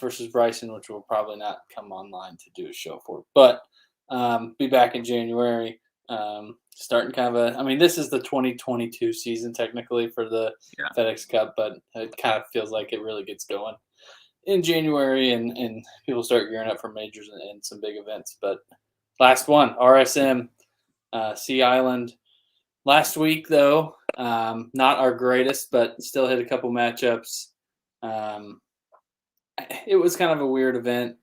versus Bryson, which will probably not come online to do a show for, but be back in January. Starting kind of this is the 2022 season technically for the FedEx Cup, but it kind of feels like it really gets going in January, and people start gearing up for majors and some big events. But last one, RSM, Sea Island. Last week, though, not our greatest, but still hit a couple matchups. It was kind of a weird event.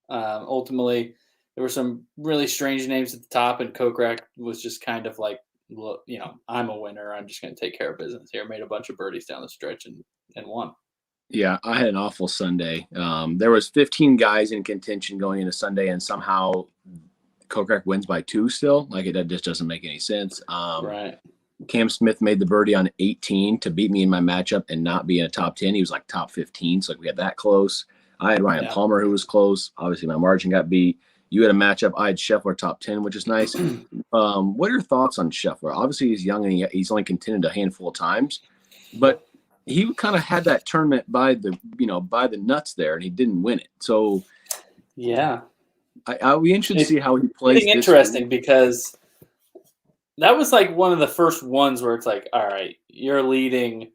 Ultimately, there were some really strange names at the top, and Kokrak was just kind of like, look, I'm a winner. I'm just going to take care of business here. Made a bunch of birdies down the stretch and won. Yeah, I had an awful Sunday. There was 15 guys in contention going into Sunday, and somehow Kokrak wins by 2 still. Like, it just doesn't make any sense. Right. Cam Smith made the birdie on 18 to beat me in my matchup and not be in a top 10. He was like top 15, so we had that close. I had Ryan Palmer, who was close. Obviously, my margin got beat. You had a matchup. I had Scheffler top 10, which is nice. What are your thoughts on Scheffler? Obviously, he's young and he's only contended a handful of times, but he kind of had that tournament by the nuts there, and he didn't win it. So, yeah, I'll be interested to see how he plays. It's interesting because that was like one of the first ones where it's like, all right, you're leading.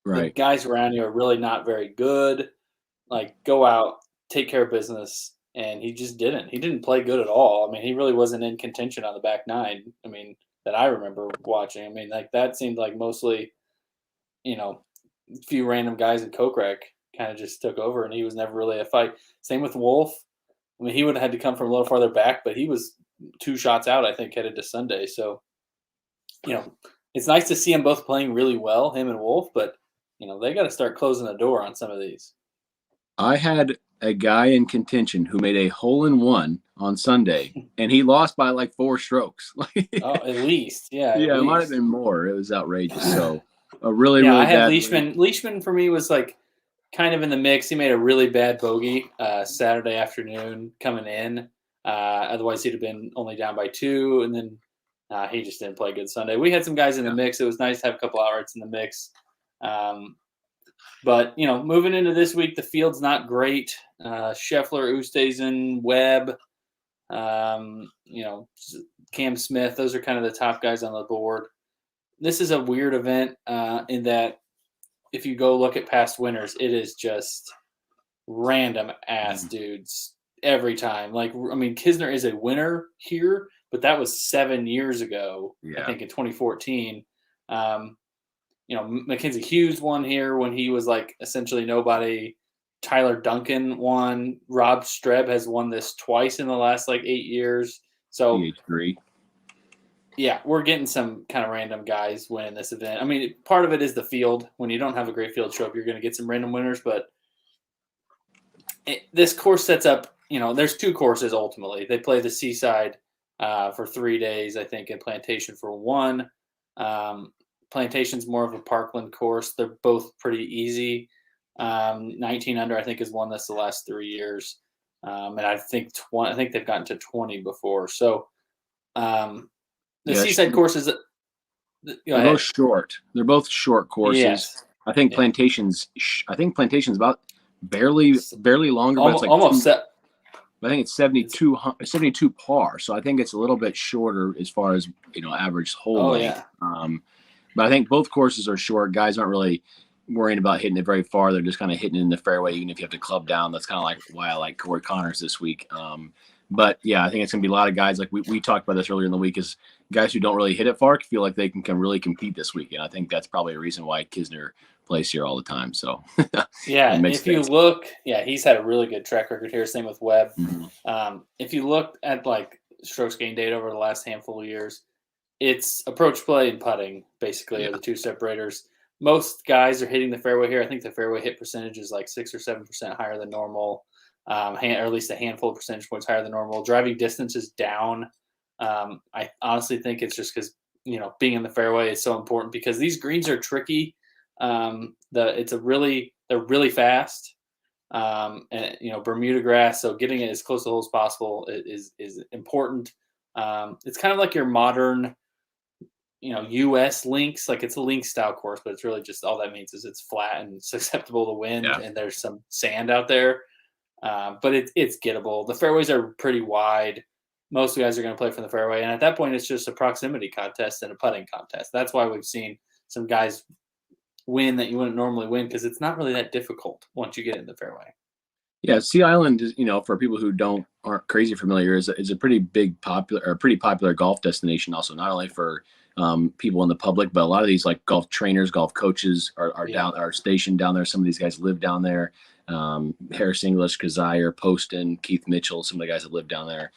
Right. The guys around you are really not very good. Like, go out, take care of business. And he just didn't. He didn't play good at all. I mean, he really wasn't in contention on the back nine. I mean, that I remember watching. I mean, like, that seemed like mostly, a few random guys in Kokrak kind of just took over, and he was never really a fight. Same with Wolf. I mean, he would have had to come from a little farther back, but he was 2 shots out, I think, headed to Sunday. So, it's nice to see them both playing really well, him and Wolf, but, they got to start closing the door on some of these. I had a guy in contention who made a hole-in-one on Sunday, and he lost by like 4 strokes. At least. Yeah. Yeah, it might have been more. It was outrageous. So, a really I had bad Leishman. Leishman for me was like kind of in the mix. He made a really bad bogey Saturday afternoon coming in. Otherwise, he'd have been only down by 2, and then he just didn't play good Sunday. We had some guys in the mix. It was nice to have a couple outrights in the mix. But, moving into this week, the field's not great. Scheffler, Oosthuizen, Webb, Cam Smith, those are kind of the top guys on the board. This is a weird event in that if you go look at past winners, it is just random ass dudes every time. Like, I mean, Kisner is a winner here, but that was 7 years ago, I think in 2014. Mackenzie Hughes won here when he was like essentially nobody. Tyler Duncan won. Rob Streb has won this twice in the last like 8 years. So PH3. Yeah, we're getting some kind of random guys winning this event. I mean, part of it is the field. When you don't have a great field show up, you're going to get some random winners. But this course sets up, there's 2 courses ultimately. They play the Seaside for 3 days, I think, and Plantation for 1. Plantation's more of a parkland course. They're both pretty easy. 19 under, I think, has won this the last 3 years. And I think they've gotten to 20 before. So the Seaside course is they're both short. They're both short courses. Yes. I think Plantation's about barely longer, but it's like almost I think it's 72 par. So I think it's a little bit shorter as far as average hole length. Yeah. But I think both courses are short. Guys aren't really worrying about hitting it very far. They're just kind of hitting it in the fairway, even if you have to club down. That's kind of like why I like Cory Connors this week. But yeah, I think it's going to be a lot of guys like we talked about this earlier in the week, is guys who don't really hit it far feel like they can really compete this week. And I think that's probably a reason why Kisner plays here all the time. So yeah, if you look, he's had a really good track record here. Same with Webb. Mm-hmm. If you look at like strokes gained data over the last handful of years, it's approach play and putting basically are the 2 separators. Most guys are hitting the fairway here. I think the fairway hit percentage is like 6 or 7% higher than normal, or at least a handful of percentage points higher than normal. Driving distance is down. I honestly think it's just because being in the fairway is so important because these greens are tricky. They're really fast, and Bermuda grass. So getting it as close to the hole as possible is important. It's kind of like your modern U.S. links, like it's a link style course, but it's really just all that means is it's flat and susceptible to wind, and there's some sand out there. but it's gettable. The fairways are pretty wide. Most guys are going to play from the fairway, and at that point, it's just a proximity contest and a putting contest. That's why we've seen some guys win that you wouldn't normally win, because it's not really that difficult once you get in the fairway. Yeah, Sea Island is, for people who aren't crazy familiar, is a pretty popular golf destination. Also, not only for people in the public, but a lot of these like golf trainers, golf coaches are stationed down there. Some of these guys live down there. Harris English, Kazire, Poston, Keith Mitchell, some of the guys that live down there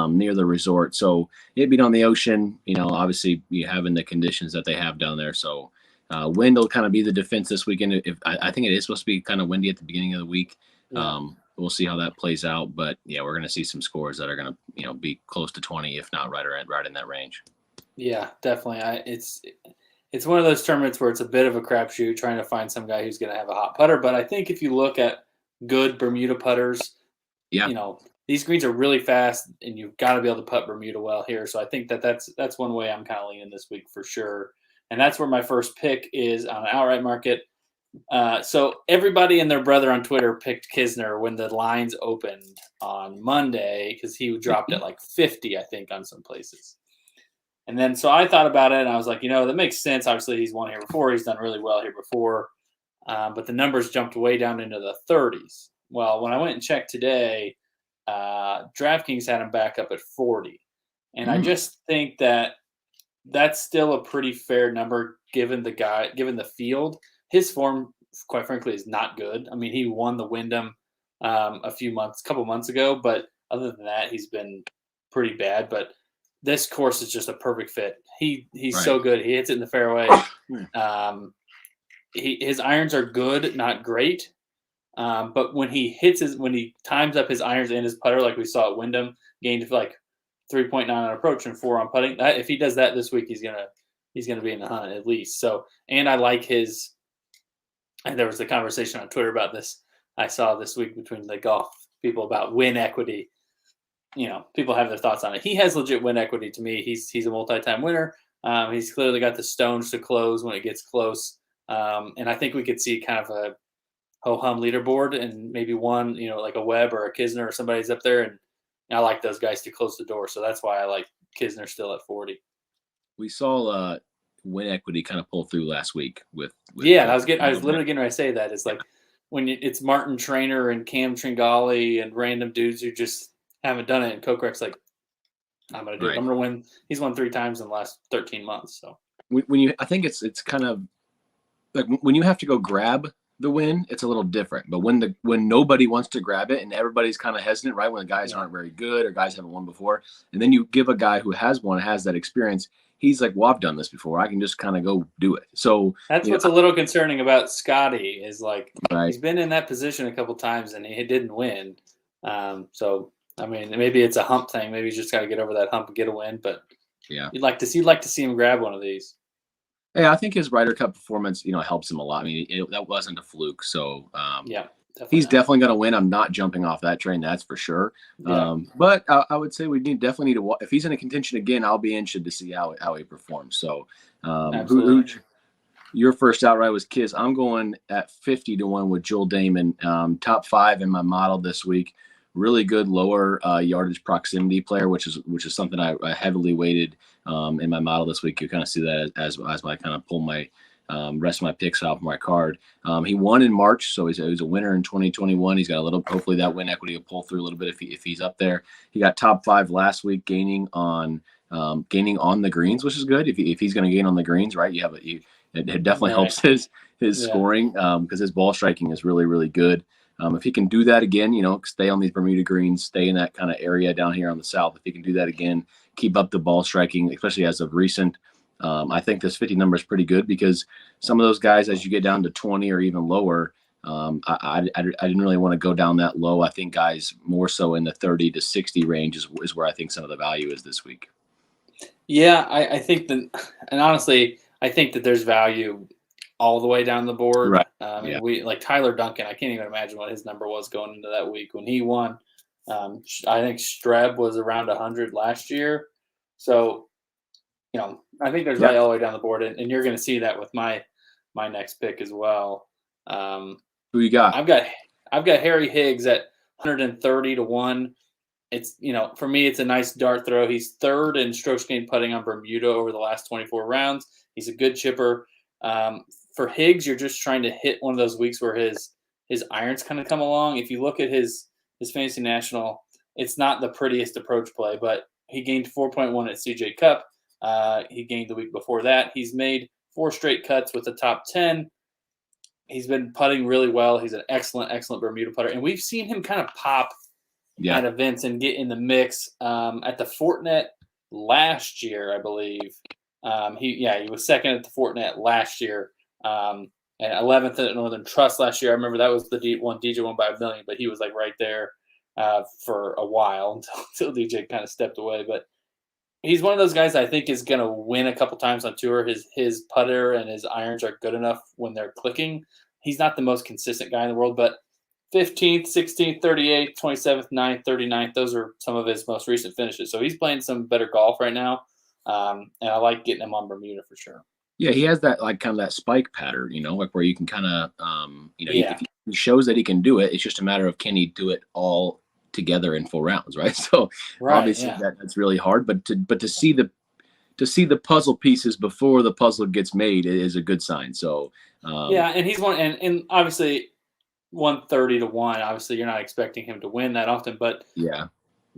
near the resort. So it being on the ocean, obviously you having the conditions that they have down there. So wind will kind of be the defense this weekend. I think it is supposed to be kind of windy at the beginning of the week. We'll see how that plays out, but yeah, we're going to see some scores that are going to, be close to 20, if not right in that range. Yeah, definitely. It's one of those tournaments where it's a bit of a crapshoot trying to find some guy who's going to have a hot putter. But I think if you look at good Bermuda putters, these greens are really fast, and you've got to be able to putt Bermuda well here. So I think that's one way I'm kind of leaning this week for sure. And that's where my first pick is on an outright market. So everybody and their brother on Twitter picked Kisner when the lines opened on Monday, because he dropped at like 50, I think, on some places. And then so I thought about it, and I was like, that makes sense. Obviously, he's won here before. He's done really well here before. But the numbers jumped way down into the 30s. Well, when I went and checked today, DraftKings had him back up at 40. And I just think that's still a pretty fair number given the field. His form, quite frankly, is not good. I mean, he won the Wyndham a couple months ago, but other than that, he's been pretty bad. But this course is just a perfect fit. He's so good. He hits it in the fairway. His irons are good, not great. But when he times up his irons and his putter, like we saw at Wyndham, gained like 3.9 on approach and 4 on putting. If he does that this week, he's gonna be in the hunt at least. So, and I like his. And there was a conversation on Twitter about this I saw this week between the golf people about win equity. People have their thoughts on it. He has legit win equity to me. He's a multi-time winner. He's clearly got the stones to close when it gets close. And I think we could see kind of a ho-hum leaderboard, and maybe one, like a Webb or a Kisner or somebody's up there. And I like those guys to close the door. So that's why I like Kisner still at 40. We saw win equity kind of pull through last week with I was literally getting ready to say that. It's like when it's Martin Trainer and Cam Tringali and random dudes who just haven't done it, and Kokrek's like, I'm gonna do it. I'm gonna win. He's won 3 times in the last 13 months. So I think it's kind of like when you have to go grab the win, it's a little different. But when nobody wants to grab it and everybody's kind of hesitant, right? When the guys aren't very good or guys haven't won before, and then you give a guy who has that experience, he's like, well, I've done this before. I can just kind of go do it. So that's what's a little concerning about Scotty is like he's been in that position a couple times and he didn't win. So I mean, maybe it's a hump thing. Maybe he's just got to get over that hump and get a win. But you'd like to see him grab one of these. Yeah, I think his Ryder Cup performance, helps him a lot. I mean, that wasn't a fluke. So he's definitely going to win. I'm not jumping off that train, that's for sure. But I would say we definitely need to. If he's in a contention again, I'll be interested to see how he performs. So, your first outright was Kiss. I'm going at 50-1 with Joel Damon, top 5 in my model this week. Really good lower yardage proximity player, which is something I heavily weighted in my model this week. You kind of see that as I kind of pull my rest of my picks off my card. He won in March, so he's a winner in 2021. He's got a little. Hopefully that win equity will pull through a little bit if he's up there. He got top 5 last week, gaining on the greens, which is good. If he's going to gain on the greens, right? It definitely helps his scoring because his ball striking is really, really good. If he can do that again, stay on these Bermuda greens, stay in that kind of area down here on the south. If he can do that again, keep up the ball striking, especially as of recent. I think this 50 number is pretty good because some of those guys, as you get down to 20 or even lower, I didn't really want to go down that low. I think guys more so in the 30 to 60 range is where I think some of the value is this week. Yeah, I think that, and honestly, I think that there's value all the way down the board. Right. We like Tyler Duncan. I can't even imagine what his number was going into that week when he won. I think Streb was around 100 last year. So, I think there's value all the way down the board, and you're going to see that with my next pick as well. Who you got? I've got Harry Higgs at 130 to 1. It's, for me, it's a nice dart throw. He's third in strokes gained putting on Bermuda over the last 24 rounds. He's a good chipper. For Higgs, you're just trying to hit one of those weeks where his irons kind of come along. If you look at his Fantasy National, it's not the prettiest approach play, but he gained 4.1 at CJ Cup. He gained the week before that. He's made 4 straight cuts with the top 10. He's been putting really well. He's an excellent, excellent Bermuda putter. And we've seen him kind of pop at events and get in the mix. At the Fortinet last year, I believe. He was second at the Fortinet last year. And 11th at Northern Trust last year. I remember that was the DJ won by $1 million, but he was like right there for a while until DJ kind of stepped away. But he's one of those guys I think is going to win a couple times on tour. His putter and his irons are good enough when they're clicking. He's not the most consistent guy in the world, but 15th, 16th, 38th, 27th, 9th, 39th, those are some of his most recent finishes. So he's playing some better golf right now, and I like getting him on Bermuda for sure. Yeah, he has that kind of that spike pattern, like where you can kind of, he shows that he can do it. It's just a matter of can he do it all together in full rounds, right? So obviously that's really hard, but to see the puzzle pieces before the puzzle gets made is a good sign. So and he's one, and obviously 130 to 1. Obviously, you're not expecting him to win that often, but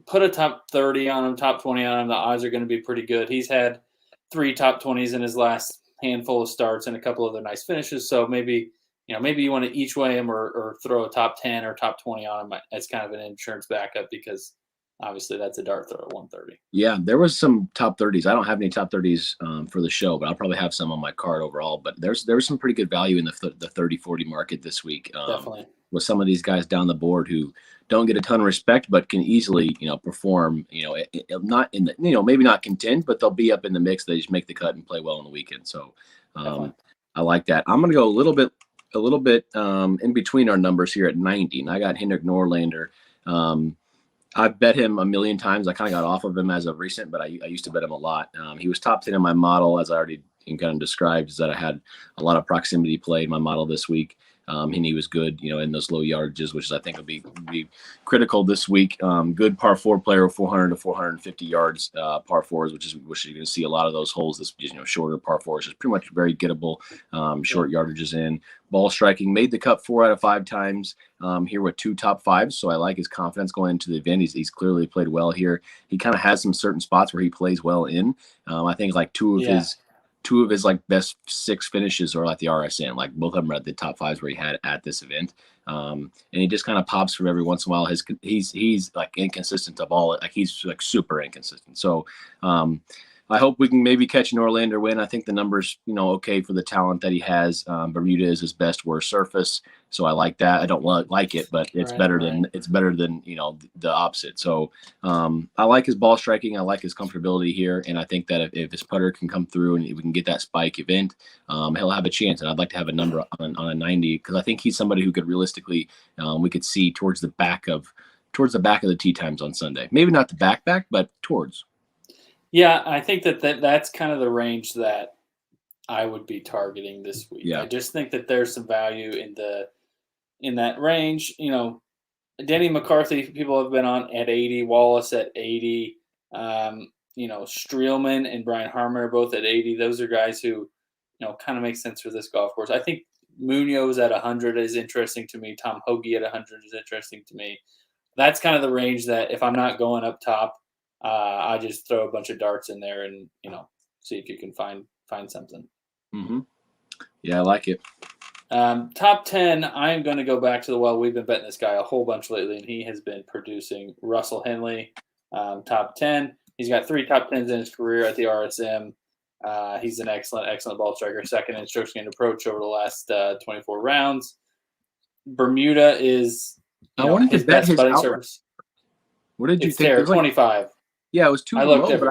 put a top 30 on him, top 20 on him. The odds are going to be pretty good. He's had 3 top 20s in his last handful of starts and a couple of other nice finishes. So maybe you want to each way him or throw a top 10 or top 20 on him as kind of an insurance backup, because obviously that's a dart throw at 130. Yeah, there was some top 30s. I don't have any top 30s for the show, but I'll probably have some on my card overall. But there's some pretty good value in the 30-40 market this week. Definitely. With some of these guys down the board who don't get a ton of respect, but can easily, perform, not in the, maybe not contend, but they'll be up in the mix. They just make the cut and play well on the weekend. So I like that. I'm going to go a little bit in between our numbers here at 90. And I got Henrik Norlander. I've bet him a million times. I kind of got off of him as of recent, but I used to bet him a lot. He was top 10 in my model, as I already kind of described, is that I had a lot of proximity play in my model this week. And he was good, in those low yardages, which I think will be critical this week. Good par 4 player, 400 to 450 yards, par 4s, which you're going to see a lot of those holes. This, shorter par 4s is pretty much very gettable. Short yardages in. Ball striking, made the cut 4 out of 5 times here with 2 top 5s. So I like his confidence going into the event. He's clearly played well here. He kind of has some certain spots where he plays well in. I think like two of his like best 6 finishes are at the RSM. Like both of them are at the top 5s where he had at this event. And he just kind of pops from every once in a while. He's like inconsistent of all. Like he's like super inconsistent. So I hope we can maybe catch an Norlander win. I think the number's, okay for the talent that he has. Bermuda is his best worst surface. So I like that. I don't like it, but it's better than the opposite. So I like his ball striking. I like his comfortability here. And I think that if his putter can come through and we can get that spike event, he'll have a chance. And I'd like to have a number on a 90, because I think he's somebody who could realistically, we could see towards the back of the tee times on Sunday. Maybe not the back, but towards. Yeah, I think that's kind of the range that I would be targeting this week. Yeah. I just think that there's some value in that range. Denny McCarthy, people have been on at 80, Wallace at 80, Streelman and Brian Harmon are both at 80. Those are guys who, kind of make sense for this golf course. I think Munoz at 100 is interesting to me. Tom Hoagie at 100 is interesting to me. That's kind of the range that if I'm not going up top, I just throw a bunch of darts in there and, see if you can find something. Mm-hmm. Yeah, I like it. Top 10, I'm going to go back to we've been betting this guy a whole bunch lately, and he has been producing. Russell Henley, top 10. He's got 3 top 10s in his career at the RSM. He's an excellent ball striker, second in strokes gained approach over the last 24 rounds. Bermuda is his best putting surface. What did you think? There, 25. Yeah, it was too low, but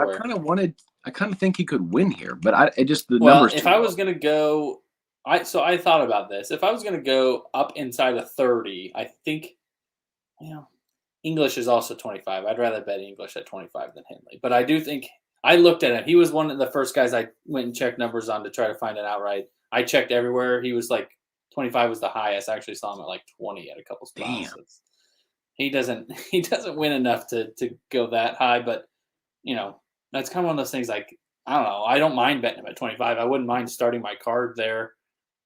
I kind of think he could win here. But numbers. If I was going to go, I thought about this. If I was going to go up inside of 30, I think, English is also 25. I'd rather bet English at 25 than Henley. But I do think I looked at him. He was one of the first guys I went and checked numbers on to try to find an outright. I checked everywhere. He was like 25 was the highest. I actually saw him at like 20 at a couple spots. he doesn't win enough to go that high. But that's kind of one of those things. Like, I don't know. I don't mind betting him at 25. I wouldn't mind starting my card there.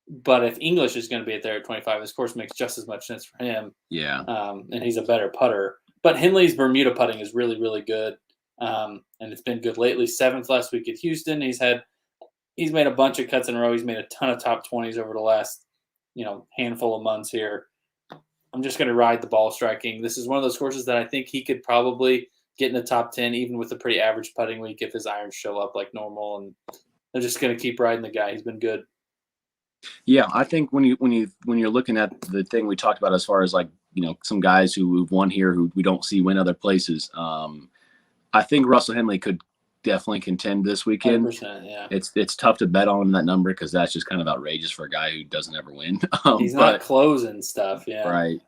But if English is going to be there at 25, this course makes just as much sense for him. Yeah. And he's a better putter. But Henley's Bermuda putting is really, really good. And it's been good lately. 7th last week at Houston. He's made a bunch of cuts in a row. He's made a ton of top 20s over the last, handful of months here. I'm just going to ride the ball striking. This is one of those courses that I think he could probably get in the top 10, even with a pretty average putting week if his irons show up like normal. And they're just going to keep riding the guy. He's been good. Yeah, I think when you're looking at the thing we talked about as far as like some guys who've won here who we don't see win other places, I think Russell Henley could definitely contend this weekend. Yeah. It's tough to bet on that number because that's just kind of outrageous for a guy who doesn't ever win. He's not closing stuff, yeah. Right.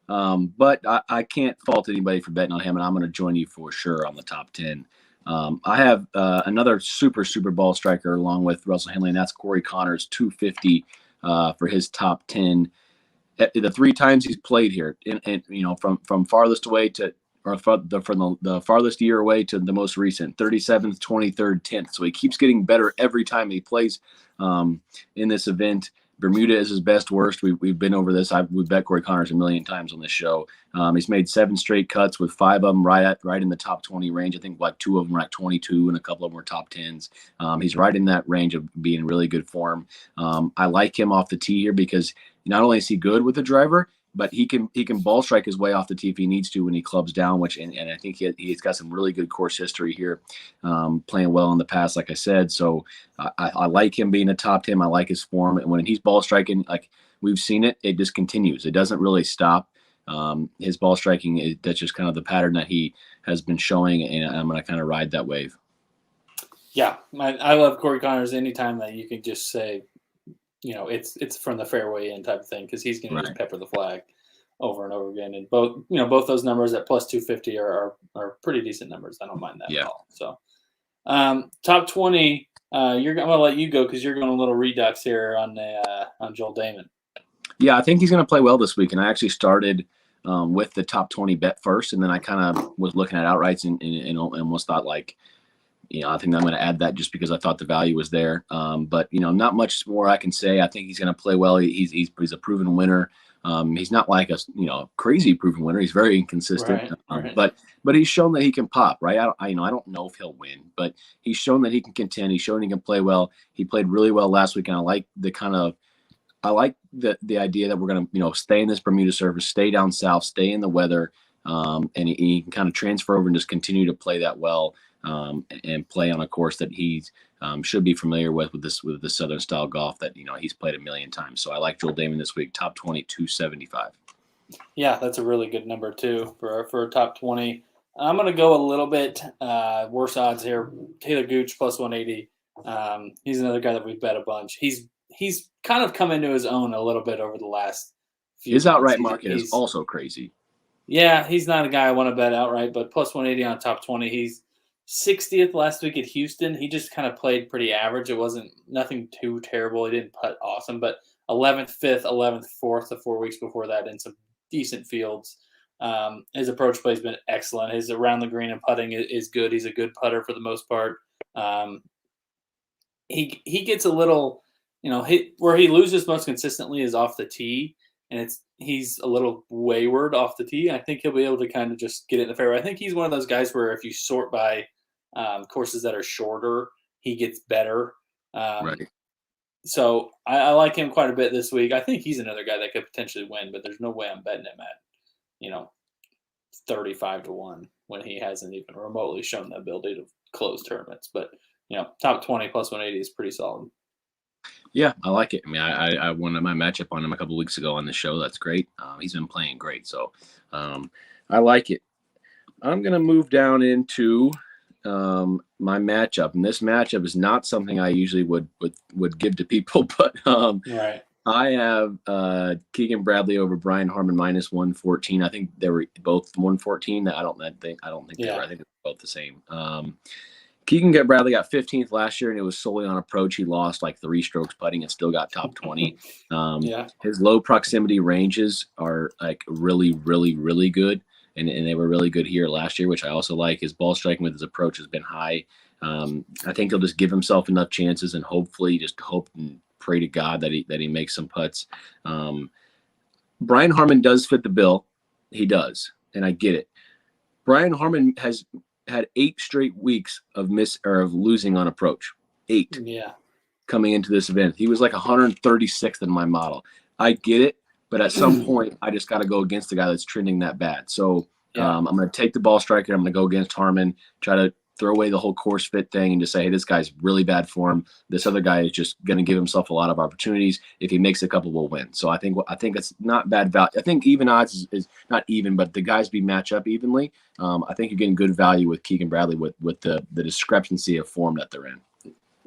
But I can't fault anybody for betting on him, and I'm going to join you for sure on the top 10. I have another super ball striker along with Russell Henley, and that's Cory Connors, 250 for his top 10. The 3 times he's played here, and from farthest away to from the farthest year away to the most recent, 37th, 23rd, 10th. So he keeps getting better every time he plays in this event. Bermuda is his best worst. We've been over this. We've bet Cory Connors a million times on this show. He's made 7 straight cuts with 5 of them right in the top 20 range. I think like 2 of them were at 22 and a couple of them were top 10s. He's right in that range of being in really good form. I like him off the tee here because not only is he good with the driver, but he can ball strike his way off the tee if he needs to when he clubs down, and I think he's got some really good course history here, playing well in the past, like I said. So I like him being a top 10. I like his form. And when he's ball striking, like we've seen it just continues. It doesn't really stop. His ball striking, that's just kind of the pattern that he has been showing, and I'm going to kind of ride that wave. Yeah, I love Cory Connors anytime that you can just say, it's from the fairway in type of thing, because he's going to just pepper the flag over and over again. And both those numbers at plus 250 are pretty decent numbers. I don't mind that at all. So top 20, I'm going to let you go because you're going a little redux here on Joel Damon. Yeah, I think he's going to play well this week. And I actually started with the top 20 bet first, and then I kind of was looking at outrights and almost thought like, I think I'm going to add that just because I thought the value was there. But not much more I can say. I think he's going to play well. He's a proven winner. He's not like a crazy proven winner. He's very inconsistent. Right. But he's shown that he can pop. Right. I don't know if he'll win, but he's shown that he can contend. He's shown he can play well. He played really well last week, and I like the idea that we're going to stay in this Bermuda surface, stay down south, stay in the weather, and he can kind of transfer over and just continue to play that well. And play on a course that he should be familiar with the Southern style golf that he's played a million times. So I like Joel Damon this week, top 20, 275. Yeah, that's a really good number too for a top 20. I'm going to go a little bit worse odds here. Taylor Gooch plus 180. He's another guy that we've bet a bunch. He's kind of come into his own a little bit over the last few His outright market is also crazy. Yeah, he's not a guy I want to bet outright, but plus 180 on top 20. He's 60th last week at Houston. He just kind of played pretty average. It wasn't nothing too terrible. He didn't putt awesome, but 11th, 5th, 11th, 4th the 4 weeks before that in some decent fields. His approach play has been excellent. His around the green and putting is good. He's a good putter for the most part. He gets a little, where he loses most consistently is off the tee, and he's a little wayward off the tee. I think he'll be able to kind of just get it in the fairway. I think he's one of those guys where if you sort by courses that are shorter, he gets better. Right. So I like him quite a bit this week. I think he's another guy that could potentially win, but there's no way I'm betting him at, 35-1 when he hasn't even remotely shown the ability to close tournaments. But, top 20 plus 180 is pretty solid. Yeah, I like it. I mean, I won my matchup on him a couple of weeks ago on the show. That's great. He's been playing great. So I like it. I'm going to move down into my matchup. And this matchup is not something I usually would give to people, but right. I have Keegan Bradley over Brian Harmon minus 114. I think they were both 114. I don't think they were. I think they're both the same. Keegan Bradley got 15th last year, and it was solely on approach. He lost like 3 strokes putting and still got top 20. Yeah. His low proximity ranges are like really, really, really good. and they were really good here last year, which I also like. His ball striking with his approach has been high. I think he'll just give himself enough chances, and hopefully just hope and pray to God that he makes some putts. Brian Harmon does fit the bill. He does, and I get it. Brian Harmon has had 8 straight weeks of losing on approach. 8. Yeah. Coming into this event. He was like 136th in my model. I get it, but at some point, I just got to go against the guy that's trending that bad. So I'm going to take the ball striker. I'm going to go against Harmon, try to throw away the whole course fit thing and just say, hey, this guy's really bad form. This other guy is just going to give himself a lot of opportunities. If he makes a couple, we'll win. So I think it's not bad value. I think even odds is not even, but the guys be match up evenly. I think you're getting good value with Keegan Bradley with the discrepancy of form that they're in.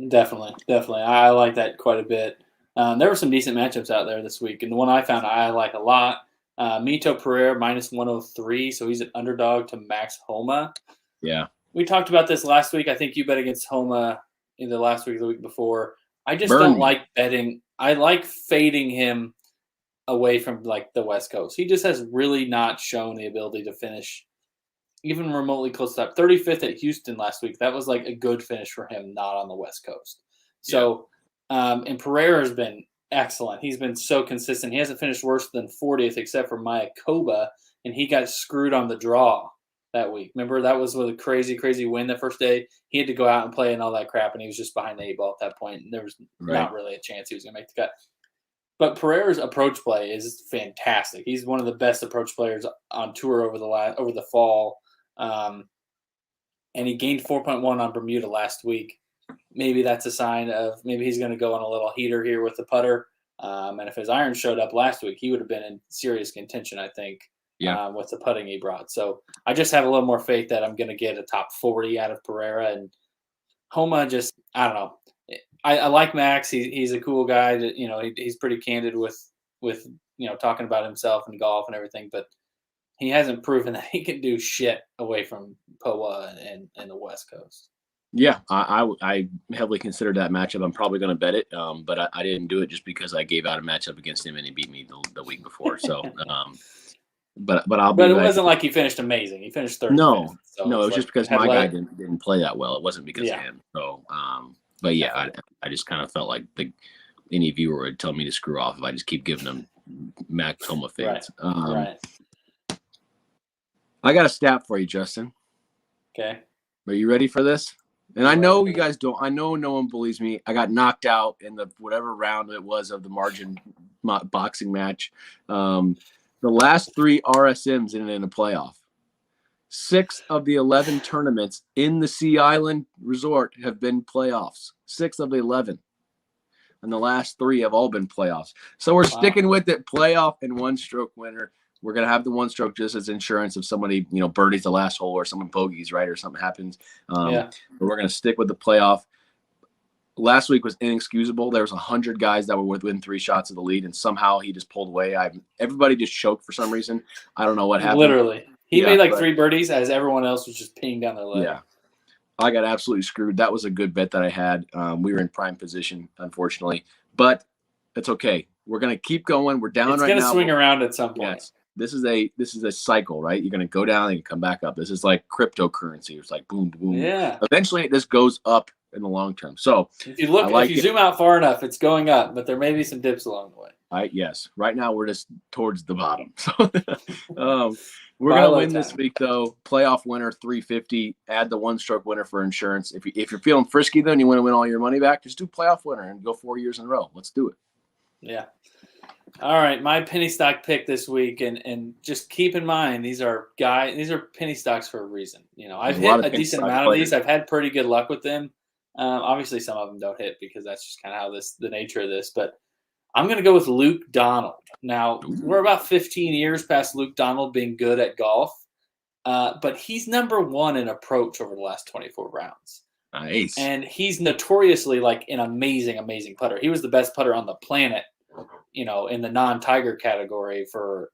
Definitely. I like that quite a bit. There were some decent matchups out there this week, and the one I found I like a lot, Mito Pereira -103, so he's an underdog to Max Homa. Yeah. We talked about this last week. I think you bet against Homa either last week or the week before. I just don't like betting. I like fading him away from like the West Coast. He just has really not shown the ability to finish even remotely close to that. 35th at Houston last week. That was like a good finish for him, not on the West Coast. So, and Pereira has been excellent. He's been so consistent. He hasn't finished worse than 40th except for Mayakoba, and he got screwed on the draw that week. Remember, that was with a crazy, crazy win the first day. He had to go out and play and all that crap, and he was just behind the 8 ball at that point, and there was not really a chance he was going to make the cut. But Pereira's approach play is fantastic. He's one of the best approach players on tour over the fall. And he gained 4.1 on Bermuda last week. Maybe that's a sign of maybe he's going to go on a little heater here with the putter. And if his iron showed up last week, he would have been in serious contention, I think, with the putting he brought. So I just have a little more faith that I'm going to get a top 40 out of Pereira. And Homa just, I don't know. I like Max. He's a cool guy. He's pretty candid with talking about himself and golf and everything, but he hasn't proven that he can do shit away from POA and the West Coast. Yeah, I heavily considered that matchup. I'm probably going to bet it, but I didn't do it just because I gave out a matchup against him and he beat me the week before. So, but I'll. But it wasn't like he finished amazing. He finished third. No, it was just because my guy didn't play that well. It wasn't because of him. So, but yeah, I just kind of felt like any viewer would tell me to screw off if I just keep giving them Max Homa fades. Right. I got a stat for you, Justin. Okay. Are you ready for this? And I know you guys don't. I know no one believes me. I got knocked out in the whatever round it was of the margin boxing match. The last 3 RSMs in a playoff. 6 of the 11 tournaments in the Sea Island Resort have been playoffs. 6 of the 11. And the last 3 have all been playoffs. So we're sticking with it. Playoff and 1-stroke winner. We're going to have the 1-stroke just as insurance if somebody, birdies the last hole or someone bogeys, right, or something happens. But we're going to stick with the playoff. Last week was inexcusable. There was 100 guys that were within 3 shots of the lead, and somehow he just pulled away. Everybody just choked for some reason. I don't know what happened. Literally. He made 3 birdies as everyone else was just peeing down their leg. Yeah. I got absolutely screwed. That was a good bet that I had. We were in prime position, unfortunately. But it's okay. We're going to keep going. We're down right now. It's going to swing around at some point. Yes. This is a cycle, right? You're going to go down and come back up. This is like cryptocurrency. It's like boom, boom. Yeah. Eventually, this goes up in the long term. So if you zoom out far enough, it's going up, but there may be some dips along the way. Yes. Right now, we're just towards the bottom. So we're going to win this week, though. Playoff winner, 350. Add the 1-stroke winner for insurance. If you're feeling frisky, then you want to win all your money back, just do playoff winner and go 4 years in a row. Let's do it. Yeah. All right, my penny stock pick this week, and just keep in mind these are penny stocks for a reason. I've hit a decent amount of these. I've had pretty good luck with them. Obviously, some of them don't hit because that's just kind of how the nature of this. But I'm going to go with Luke Donald. Now we're about 15 years past Luke Donald being good at golf, but he's number 1 in approach over the last 24 rounds. Nice. And he's notoriously like an amazing, amazing putter. He was the best putter on the planet. In the non-Tiger category for,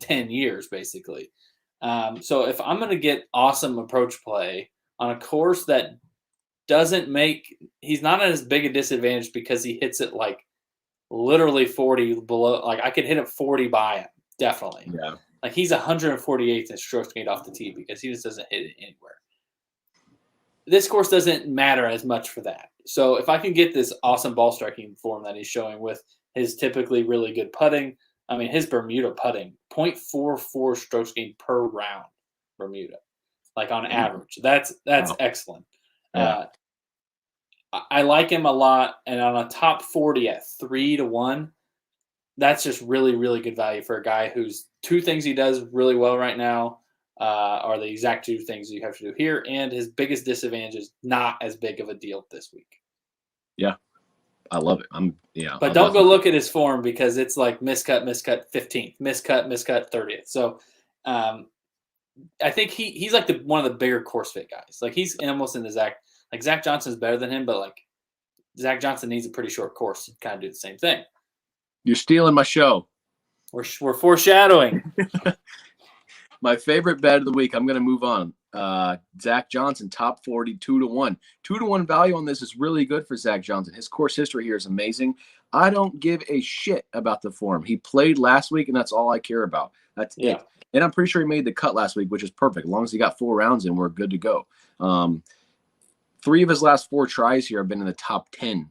10 years, basically. So if I'm going to get awesome approach play on a course that he's not at as big a disadvantage because he hits it like literally 40 below. Like I could hit it 40 by him, definitely. Yeah. Like he's 148th in strokes gained off the tee because he just doesn't hit it anywhere. This course doesn't matter as much for that. So if I can get this awesome ball striking form that he's showing with his typically really good putting, I mean, his Bermuda putting, 0.44 strokes gained per round, Bermuda, like on average. That's wow. Excellent. Yeah. I like him a lot, and on a top 40 at 3-1, that's just really, really good value for a guy whose two things he does really well right now are the exact two things you have to do here, and his biggest disadvantage is not as big of a deal this week. Yeah, I love it. But don't go look at his form because it's like miscut 15th, miscut 30th. So I think he's like one of the bigger course fit guys. Like he's almost in the Zach. Like Zach Johnson's better than him, but like Zach Johnson needs a pretty short course to kind of do the same thing. You're stealing my show. We're foreshadowing. My favorite bet of the week. I'm going to move on. Zach Johnson, top 40, 2-1. 2-1 value on this is really good for Zach Johnson. His course history here is amazing. I don't give a shit about the form. He played last week, and that's all I care about. That's it. And I'm pretty sure he made the cut last week, which is perfect. As long as he got 4 rounds in, we're good to go. 3 of his last 4 tries here have been in the top 10.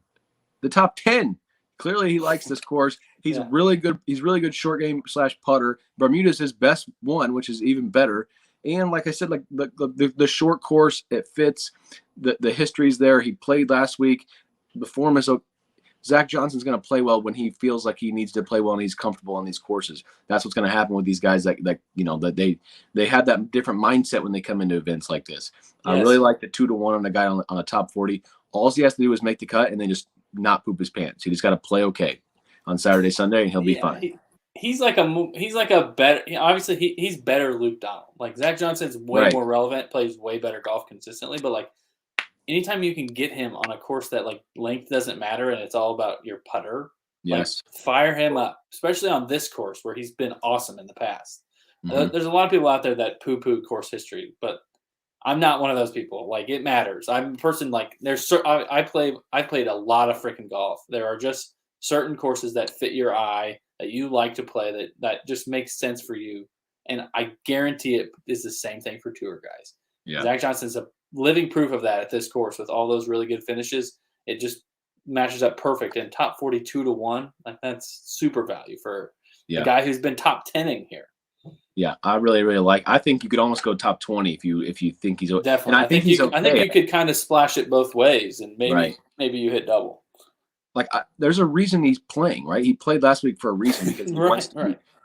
The top 10. Clearly, he likes this course. He's really good. He's really good short game / putter. Bermuda's his best one, which is even better. And like I said, like the short course, it fits. The history's there. He played last week. The form is okay. Zach Johnson's going to play well when he feels like he needs to play well and he's comfortable on these courses. That's what's going to happen with these guys that they have that different mindset when they come into events like this. Yes. I really like the 2-1 on a guy on a top 40. All he has to do is make the cut and then just not poop his pants. He just got to play okay on Saturday, Sunday, and he'll be fine. He's like a better. Obviously, he's better Luke Donald. Like Zach Johnson's way more relevant, plays way better golf consistently, but like. Anytime you can get him on a course that like length doesn't matter and it's all about your putter, yes, like, fire him up, especially on this course where he's been awesome in the past. Mm-hmm. There's a lot of people out there that poo-poo course history, but I'm not one of those people. Like it matters. I'm a person like I played a lot of freaking golf. There are just certain courses that fit your eye that you like to play that just makes sense for you, and I guarantee it is the same thing for tour guys. Yeah, Zach Johnson's a living proof of that at this course with all those really good finishes. It just matches up perfect. And top 42-1, like that's super value for a guy who's been top 10ing here. Yeah, I really, really like. I think you could almost go top 20 if you think he's definitely. And I think he's okay. I think you could kind of splash it both ways, and maybe you hit double. Like there's a reason he's playing, right? He played last week for a reason because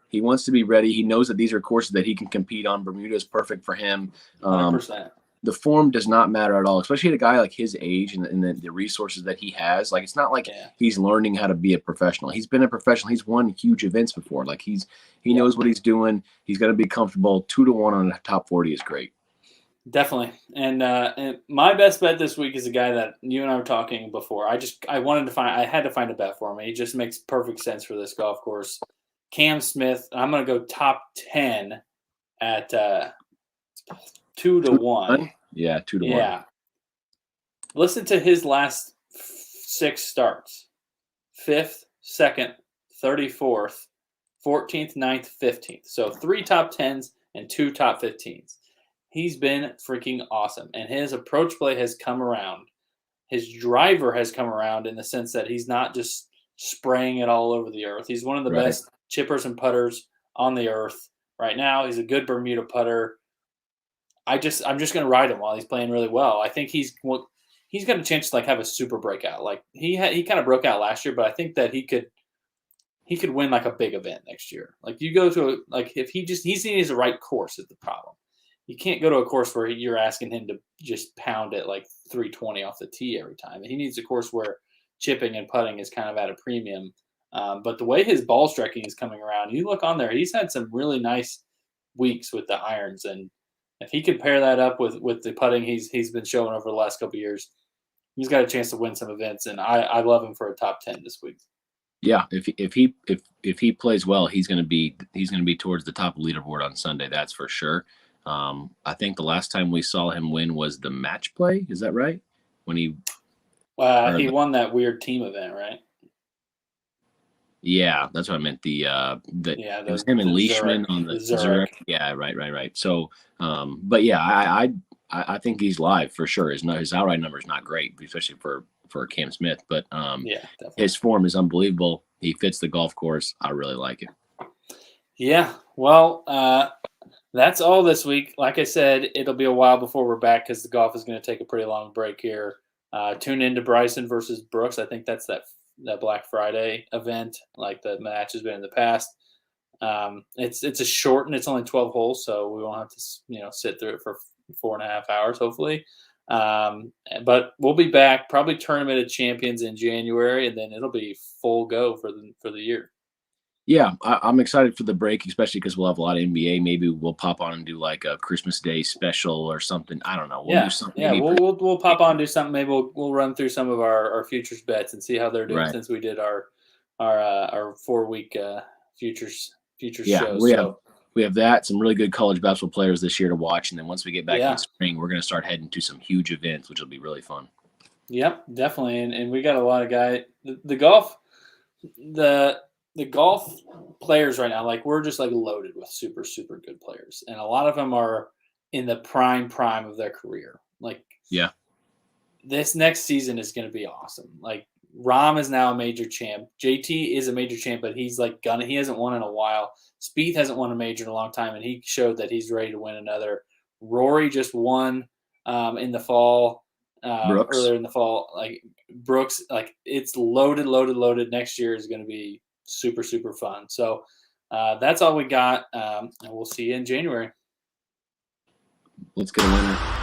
he wants to be ready. He knows that these are courses that he can compete on. Bermuda is perfect for him. 100%. The form does not matter at all, especially at a guy like his age and the resources that he has. Like, it's not like he's learning how to be a professional. He's been a professional. He's won huge events before. Like, he knows what he's doing. He's going to be comfortable. 2-1 on the top 40 is great. Definitely. And my best bet this week is a guy that you and I were talking before. I had to find a bet for him. He just makes perfect sense for this golf course. Cam Smith. I'm going to go top 10 at 2-1. Yeah, 2-1. Yeah. Listen to his last 6 starts. 5th, 2nd, 34th, 14th, 9th, 15th. So 3 top 10s and 2 top 15s. He's been freaking awesome. And his approach play has come around. His driver has come around in the sense that he's not just spraying it all over the earth. He's one of the best chippers and putters on the earth right now. He's a good Bermuda putter. I'm just going to ride him while he's playing really well. I think he's got a chance to like have a super breakout. Like he kind of broke out last year, but I think that he could win like a big event next year. Like you go to if he needs the right course is the problem. You can't go to a course where you're asking him to just pound it like 320 off the tee every time. He needs a course where chipping and putting is kind of at a premium. But the way his ball striking is coming around, you look on there, he's had some really nice weeks with the irons, and if he can pair that up with the putting he's been showing over the last couple of years, he's got a chance to win some events. And I love him for a top 10 this week. Yeah, if he plays well, he's going to be towards the top of the leaderboard on Sunday. That's for sure. I think the last time we saw him win was the match play. Is that right? When he won that weird team event, right? Yeah, that's what I meant. It was him and Leishman on the Zurich. Yeah, right. So, but yeah, I think he's live for sure. His outright number is not great, especially for Cam Smith, but yeah, definitely. His form is unbelievable. He fits the golf course. I really like it. Yeah, well, that's all this week. Like I said, it'll be a while before we're back because the golf is going to take a pretty long break here. Tune into Bryson versus Brooks. I think that's that Black Friday event, like the match has been in the past. It's a short and it's only 12 holes, so we won't have to sit through it for 4.5 hours, hopefully. But we'll be back, probably Tournament of Champions in January, and then it'll be full go for the year. Yeah, I'm excited for the break, especially because we'll have a lot of NBA. Maybe we'll pop on and do like a Christmas Day special or something. I don't know. We'll do something. Yeah, we'll pop on and do something. Maybe we'll run through some of our futures bets and see how they're doing since we did our 4-week futures shows. We have that, some really good college basketball players this year to watch, and then once we get back in the spring, we're going to start heading to some huge events, which will be really fun. Yep, definitely, and we got a lot of guys. The golf players right now, like we're just like loaded with super, super good players. And a lot of them are in the prime of their career. Like, yeah, this next season is going to be awesome. Like, Rahm is now a major champ. JT is a major champ, but he's like he hasn't won in a while. Spieth hasn't won a major in a long time, and he showed that he's ready to win another. Rory just won in the fall. Earlier in the fall. Like, Brooks, like, it's loaded. Next year is going to be super, super fun. So that's all we got. And we'll see you in January. Let's get a winner.